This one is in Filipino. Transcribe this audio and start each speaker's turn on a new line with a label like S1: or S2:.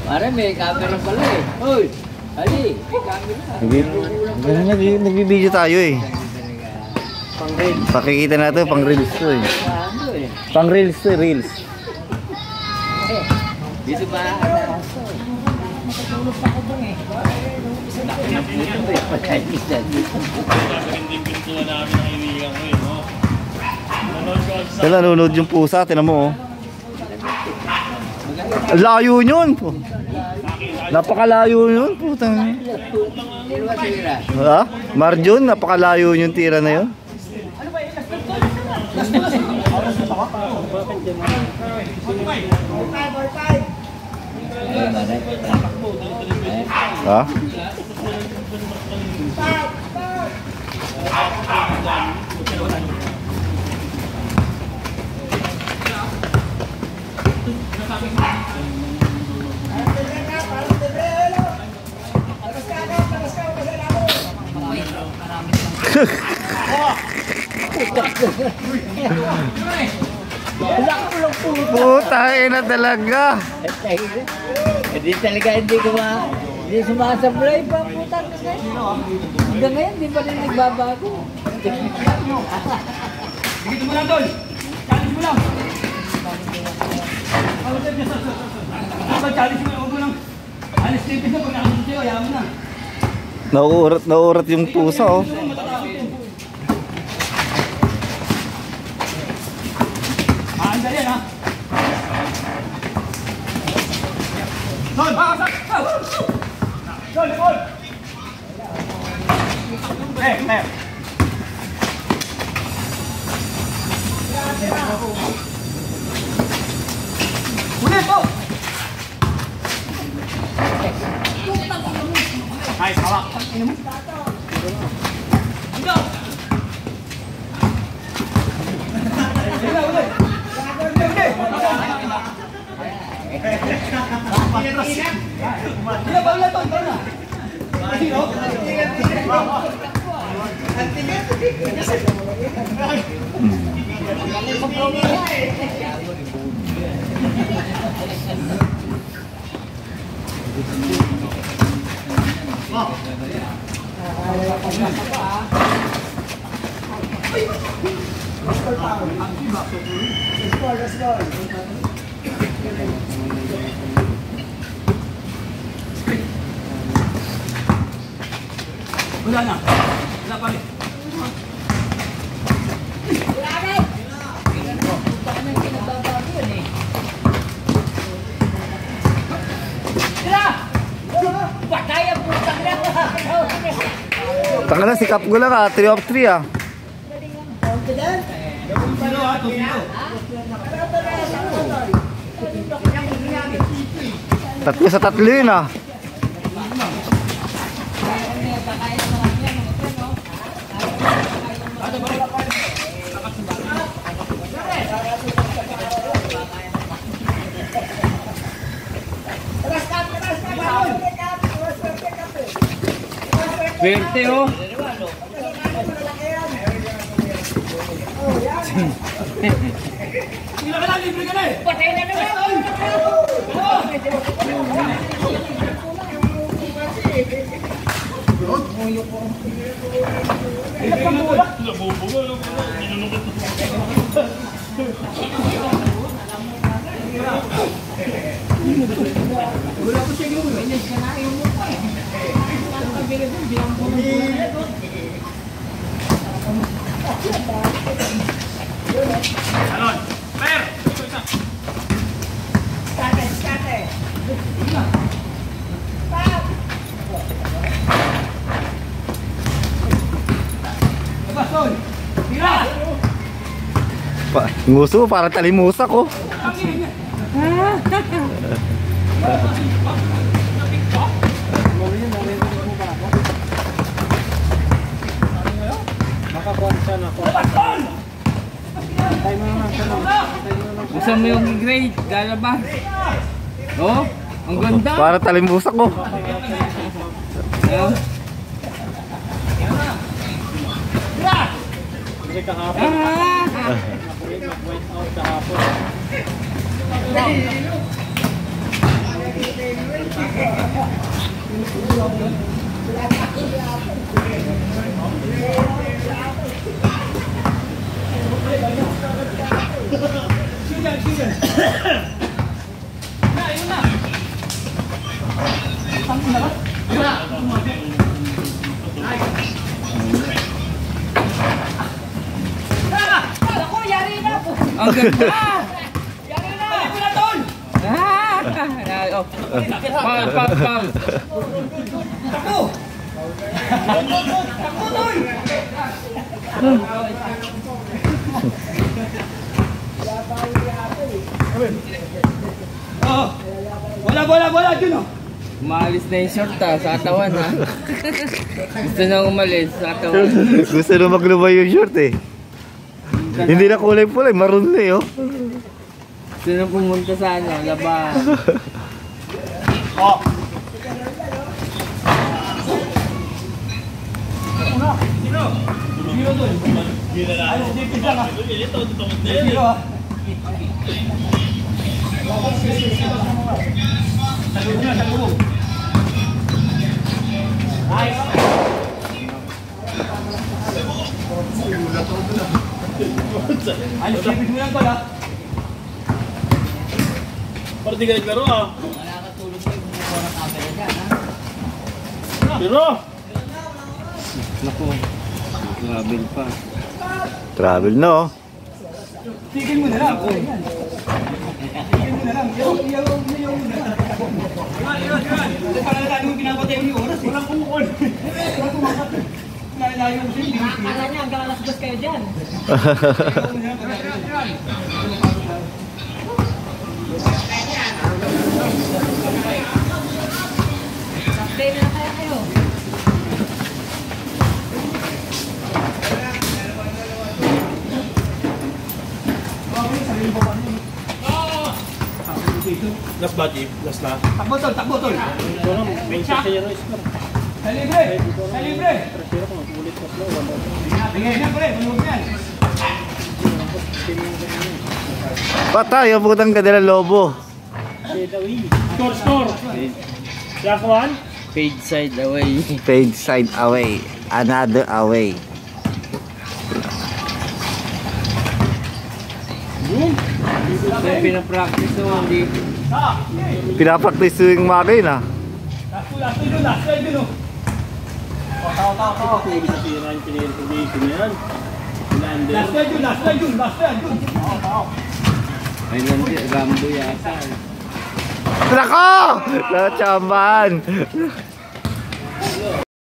S1: Pare, may camera pala eh. Hoy! Ali, may camera.
S2: Nagbibideo tayo eh. Pakikita natin, pang reels to eh. Pang reels to eh, reels.
S1: Dito ba? Matutulog pa ko dun eh. Naputo ba yung pagkaibigan dito?
S3: Hindi pintuan namin ang inigang ko eh, no?
S2: Kaya nanonood yung pusa, tinan mo oh. Layo yun. Napakalayo yun, putang. Ha? Marjon, napakalayo yung tira na yun. Ha? Putang ina talaga.
S1: Hindi talaga hindi sumasablay pa putang kasi. Hanggang ngayon hindi pa rin nagbabago.
S3: Dito mo lang, Tol! Challenge mo lang! Challenge mo lang, huwag mo lang. Alis tipis na, pag nakasunod sa'yo, ayaw mo na.
S2: Nauurat yung pusa oh.
S3: Anda yan ha. Tol! Tol! Tol! Ulit po! Ay, hawak! Ito! Wala na. Wala pa rin.
S2: Tanga na, sikap ko lang ah, 3 of 3 ah. Tatlo sa tatlo yun ah.
S1: Swerte oh.
S3: Sila ka lang, libre ka na eh!
S1: Patay na naman!
S3: Wala ko siya yung Alon, Per! Skate! Basol! Tira!
S2: Nguso, parang talimusak oh.
S1: Gusto mo yung grade, galabas. Oh, ang ganda.
S2: Parang talimusak oh.
S3: Kasi kahapon. White out kahapon.
S1: Ako, yari na po.
S4: Ang ganda!
S1: Yari na.
S4: Pal, pal, pal.
S1: Ako. Ako, tol.
S3: Oh. Wala, dyan oh.
S4: Umalis na yung short sa katawan ha. Gusto na umalis sa katawan.
S2: Gusto na maglubay yung short eh. Hindi na kulay-pulay, maroon na eh oh.
S4: Gusto na pumunta sa ano, laban.
S3: Oh. Sino doon? Ay, dipis lang ah. Sino ah? Salubog na, salubog. Ay! Ay, dipis mo lang pala. Parang di ka naglaro ah.
S1: Wala ka tulog mo yung mga ng camera dyan, ha?
S3: Pero!
S4: Naku, grabe pa.
S2: Travel no oh.
S3: Tigil mo na lang. Tigil mo na lang. Iyaw mo na lang. Para tayo yung pinapatay mo yung oras eh. Walang kumukol. Walang kumakat. Layo mo siya.
S1: Akala niya hanggang alas 2 kayo dyan. Stay na kaya kayo.
S3: Last ba, Chief? Last na? Takbo tol. Ito na, may isa sa yero score. Sa libre! Tingnan na pala, tulog yan.
S2: Patay ang putang kadala lobo.
S3: Score! Last one?
S4: Fade side away.
S2: Fade side away. Another away.
S4: Ito yung pinapractice mo, hindi.
S2: Pinapraktis yung makina.
S3: Last line dun oh. Tao. Pwede sa tira yung pinag-information yan. Last line dun.
S4: Ay, Rambo yata.
S2: Nako! Natsambahan!